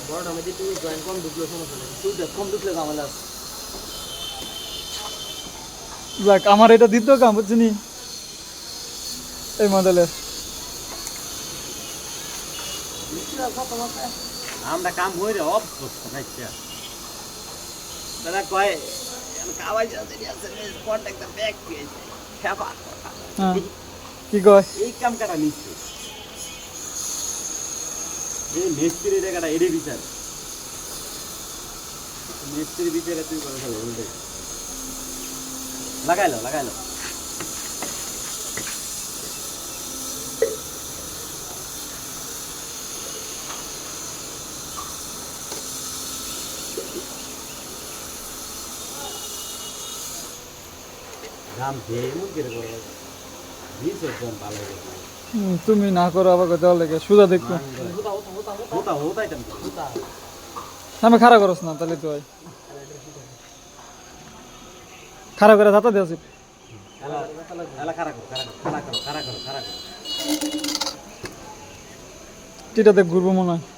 বড় আমি তুমি জয়েন কম ঢুকলো সমস্যা নেই তুই দেখ কম ঢুকলে ঝামেলা আছে যাক আমার এটা দ্বিতীয় কাম বুঝছিনি এই মডেলের আমরা কাম হই রে অবস্থ খাইছে দাদা কয় কাওয়াই যাচ্ছে কন্টাক্ট দা ব্যাক পেয়েছে খেপা হ্যাঁ কি কয় এই কাম কাটা নিচ্ছে এই মিস্ত্রি জায়গাটা এড়ে বিচার মিস্ত্রি বিচারে তুই করে ফেলো উল্টে লাগাইলো দাম দিয়ে এমন করে করো বিশ একদম ভালো তুমি না করো আবার কথা লাগে সুদা দেখো হোতাই তেমন আমি খারাপ করস না তাহলে তো হয় খারাপ করে যাতা দেওয়া এলা খারাপ করো টিটাতে ঘুরবো মনে হয়